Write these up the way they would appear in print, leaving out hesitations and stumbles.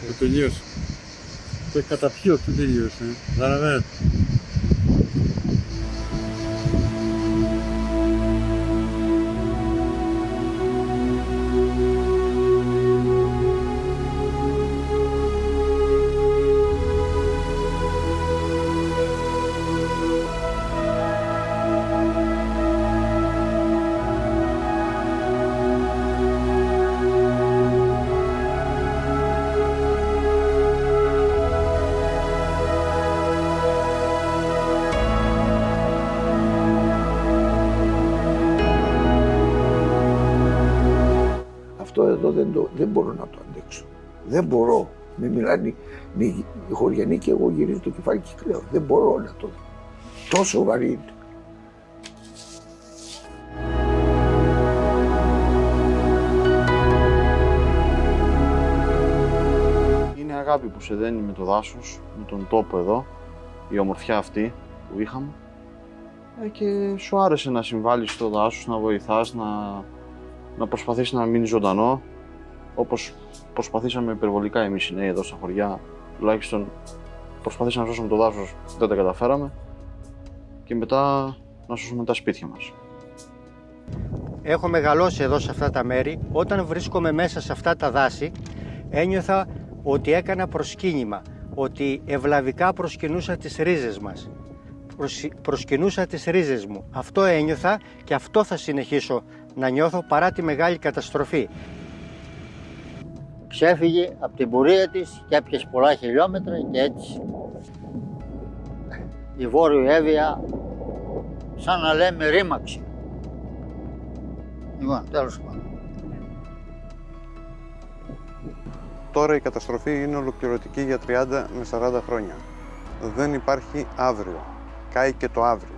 Το τελείωσε. Το έχει καταπιεί, αυτό τελείωσε. Καταλαβαίνετε. Αυτό εδώ δεν μπορώ να το αντέξω. Δεν μπορώ. Με μιλάνε οι χωριανοί και εγώ γυρίζω το κεφάλι και κλαίω. Δεν μπορώ να το δω. Τόσο βαρύ είναι. Είναι αγάπη που σε δένει με το δάσος, με τον τόπο εδώ, η ομορφιά αυτή που είχαμε. Και σου άρεσε να συμβάλλεις στο δάσος, να βοηθάς, να προσπαθείς να μείνεις ζωντανό, όπως προσπαθήσαμε υπερβολικά εμείς οι νέοι εδώ στα χωριά. Τουλάχιστον προσπαθήσαμε να σώσουμε το δάσος, δεν τα καταφέραμε, και μετά να σώσουμε τα σπίτια μας. Έχω μεγαλώσει εδώ σε αυτά τα μέρη. Όταν βρίσκομαι μέσα σε αυτά τα δάση, ένιωθα ότι έκανα προσκύνημα, ότι ευλαβικά προσκυνούσα τις ρίζες μας. Προσκυνούσα τις ρίζες μου. Αυτό ένιωθα και αυτό θα συνεχίσω να νιώθω παρά τη μεγάλη καταστροφή. Ξέφυγε από την πορεία της και έπιασε πολλά χιλιόμετρα και έτσι η Βόρειο Εύβοια σαν να λέμε ρήμαξε. Λοιπόν, τέλος πάντων. Τώρα η καταστροφή είναι ολοκληρωτική για 30 με 40 χρόνια. Δεν υπάρχει αύριο. Κάει και το αύριο.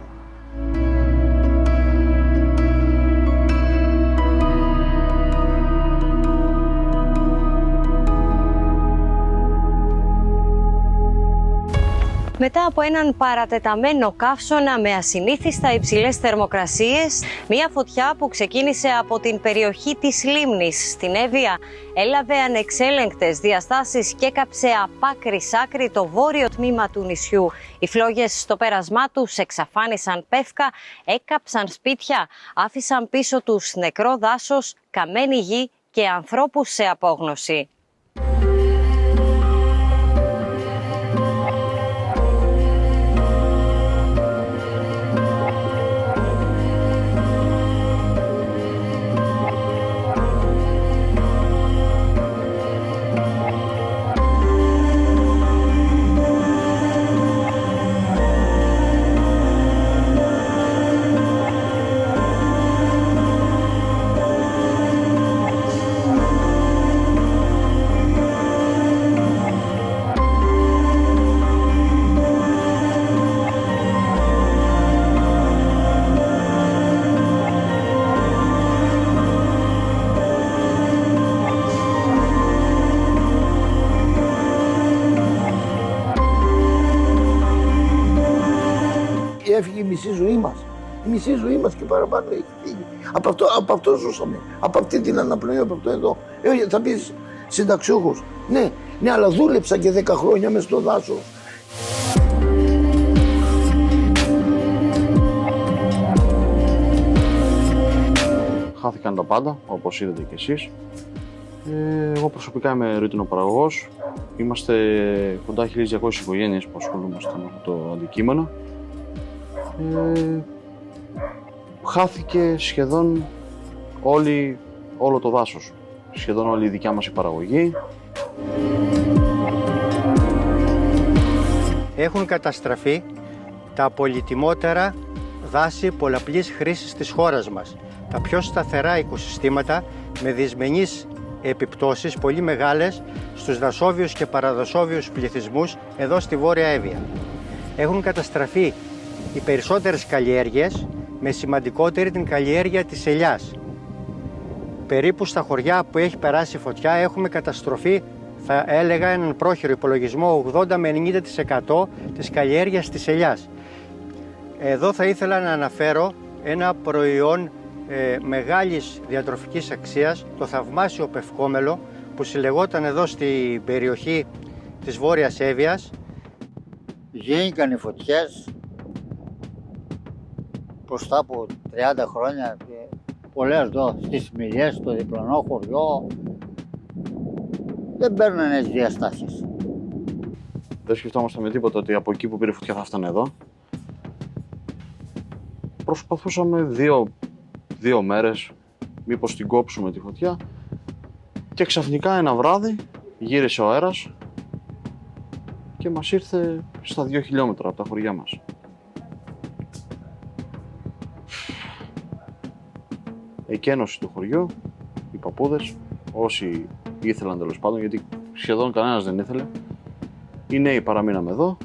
Μετά από έναν παρατεταμένο καύσωνα με ασυνήθιστα υψηλές θερμοκρασίες, μια φωτιά που ξεκίνησε από την περιοχή της Λίμνης στην Εύβοια έλαβε ανεξέλεγκτες διαστάσεις και έκαψε απ' άκρη σ' άκρη το βόρειο τμήμα του νησιού. Οι φλόγες στο πέρασμά τους εξαφάνισαν πεύκα, έκαψαν σπίτια, άφησαν πίσω τους νεκρό δάσος, καμένη γη και ανθρώπους σε απόγνωση. Έφυγε η μισή ζωή μας. Η μισή ζωή μας και παραπάνω έχει φύγει. Από αυτό ζούσαμε. Από αυτή την αναπνοή, από αυτό εδώ. Θα πεις συνταξιούχος. Ναι, αλλά δούλεψα και 10 χρόνια μες στο δάσος. Χάθηκαν τα πάντα, όπως είδατε κι εσείς. Εγώ προσωπικά είμαι ρυτινοπαραγωγός. Είμαστε κοντά 1.200 οικογένειες που ασχολούμαστε με αυτό το αντικείμενο. Χάθηκε σχεδόν όλο το δάσος, σχεδόν όλη η δικιά μας η παραγωγή. Έχουν καταστραφεί τα πολυτιμότερα δάση πολλαπλής χρήσης της χώρας μας. Τα πιο σταθερά οικοσυστήματα με δυσμενείς επιπτώσεις πολύ μεγάλες στους δασόβιους και παραδασόβιους πληθυσμούς εδώ στη Βόρεια Εύβοια. Έχουν καταστραφεί οι περισσότερες καλλιέργειες, με σημαντικότερη την καλλιέργεια της ελιάς. Περίπου στα χωριά που έχει περάσει φωτιά έχουμε καταστροφή, θα έλεγα έναν πρόχειρο υπολογισμό, 80 με 90% της καλλιέργειας της ελιάς. Εδώ θα ήθελα να αναφέρω ένα προϊόν μεγάλης διατροφικής αξίας, το θαυμάσιο πευκόμελο, που συλλεγόταν εδώ στην περιοχή της Βόρειας Εύβοιας. Γίνηκαν οι φωτιές μπροστά από 30 χρόνια και πολλές εδώ στις Μιλιές, στο διπλανό χωριό. Δεν παίρνουν έτσι διαστάσεις. Δεν σκεφτόμαστε με τίποτα ότι από εκεί που πήρε φωτιά θα φτάνε εδώ. Προσπαθούσαμε δύο μέρες μήπως την κόψουμε τη φωτιά και ξαφνικά ένα βράδυ γύρισε ο αέρας και μας ήρθε στα 2 χιλιόμετρα από τα χωριά μας. Εκένωση του χωριού, οι παππούδες, όσοι ήθελαν τέλος πάντων, γιατί σχεδόν κανένας δεν ήθελε. Οι νέοι παραμείναμε εδώ.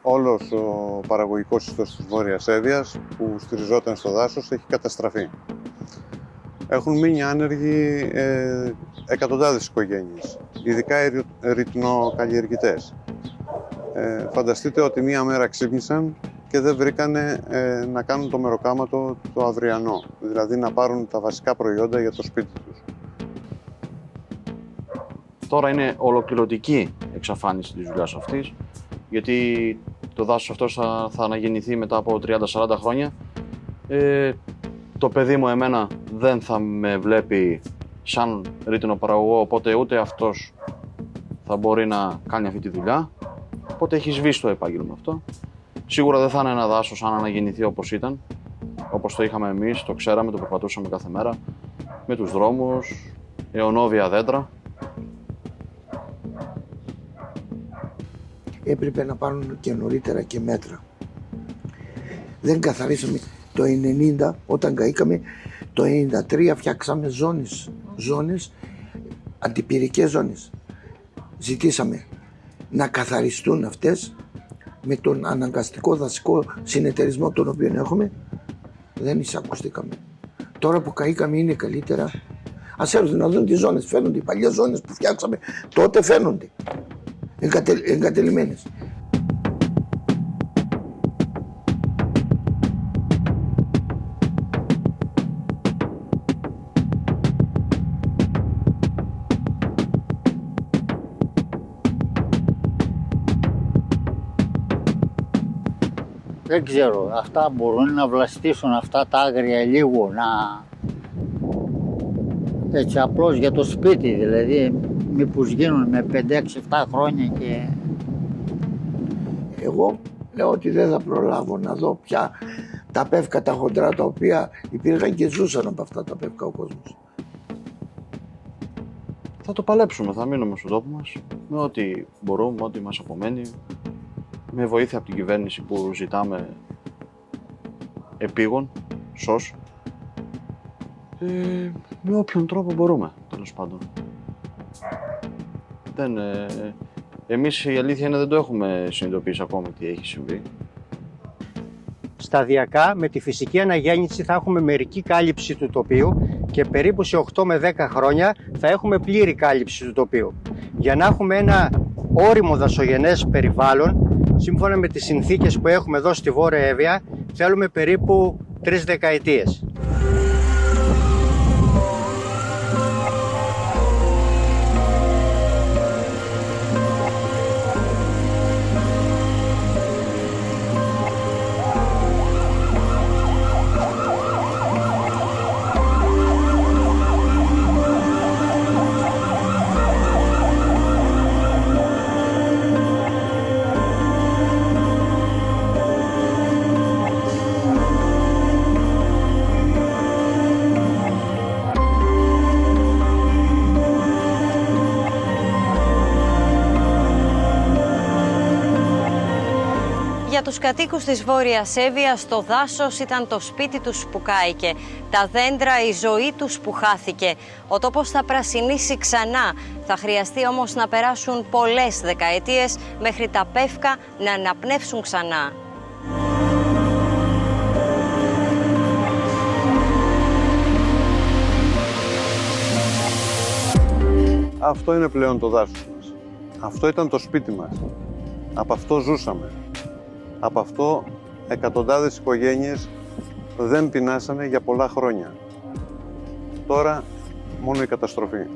Όλος ο παραγωγικός ιστός της Βόρειας Εύβοιας που στηριζόταν στο δάσος έχει καταστραφεί. Έχουν μείνει άνεργοι εκατοντάδες οικογένειες, ειδικά οι ρυτινοκαλλιεργητές. Φανταστείτε ότι μία μέρα ξύπνησαν και δεν βρήκανε να κάνουν το μεροκάματο το αυριανό, δηλαδή να πάρουν τα βασικά προϊόντα για το σπίτι τους. Τώρα είναι ολοκληρωτική εξαφάνιση της δουλειάς αυτής, γιατί το δάσος αυτός θα αναγεννηθεί μετά από 30-40 χρόνια. Το παιδί μου εμένα δεν θα με βλέπει σαν ρύτινοπαραγωγό, οπότε ούτε αυτός θα μπορεί να κάνει αυτή τη δουλειά. Οπότε έχει σβήσει το επάγγελμα αυτό. Σίγουρα δεν θα είναι ένα δάσος αν αναγεννηθεί όπως ήταν, όπως το είχαμε εμείς, το ξέραμε, το περπατούσαμε κάθε μέρα, με τους δρόμους, αιωνόβια δέντρα. Έπρεπε να πάρουν και νωρίτερα και μέτρα. Δεν καθαρίσαμε το 90, όταν καήκαμε, το 93 φτιάξαμε ζώνες, αντιπυρικές ζώνες. Ζητήσαμε να καθαριστούν αυτές με τον αναγκαστικό δασικό συνεταιρισμό τον οποίο έχουμε. Δεν εισακουστήκαμε. Τώρα που καήκαμε είναι καλύτερα. Ας έρθουν να δουν τις ζώνες, φαίνονται οι παλιές ζώνες που φτιάξαμε, τότε φαίνονται εγκατελειμμένες. Δεν ξέρω, αυτά μπορούν να βλαστήσουν αυτά τα άγρια λίγο, έτσι απλώς για το σπίτι, δηλαδή μήπως γίνουν με 5-6-7 χρόνια και... Εγώ λέω ότι δεν θα προλάβω να δω πια τα πεύκα τα χοντρά τα οποία υπήρχαν και ζούσαν από αυτά τα πεύκα ο κόσμος. Θα το παλέψουμε, θα μείνουμε στον τόπο μας, με ό,τι μπορούμε, ό,τι μας απομένει, με βοήθεια από την κυβέρνηση που ζητάμε επίγον, σως, με όποιον τρόπο μπορούμε, τέλος πάντων. Εμείς η αλήθεια είναι δεν το έχουμε συνειδητοποιήσει ακόμα τι έχει συμβεί. Σταδιακά με τη φυσική αναγέννηση θα έχουμε μερική κάλυψη του τοπίου και περίπου σε 8 με 10 χρόνια θα έχουμε πλήρη κάλυψη του τοπίου. Για να έχουμε ένα όριμο δασογενές περιβάλλον, σύμφωνα με τις συνθήκες που έχουμε εδώ στη Βόρεια Εύβοια, θέλουμε περίπου 3 δεκαετίες. Για τους κατοίκους της Βόρειας Εύβοιας το δάσος ήταν το σπίτι τους που κάηκε, τα δέντρα η ζωή τους που χάθηκε. Ο τόπος θα πρασινίσει ξανά, θα χρειαστεί όμως να περάσουν πολλές δεκαετίες μέχρι τα πεύκα να αναπνεύσουν ξανά. Αυτό είναι πλέον το δάσος μας. Αυτό ήταν το σπίτι μας. Από αυτό ζούσαμε. Από αυτό εκατοντάδες οικογένειες δεν πεινάσανε για πολλά χρόνια. Τώρα μόνο η καταστροφή.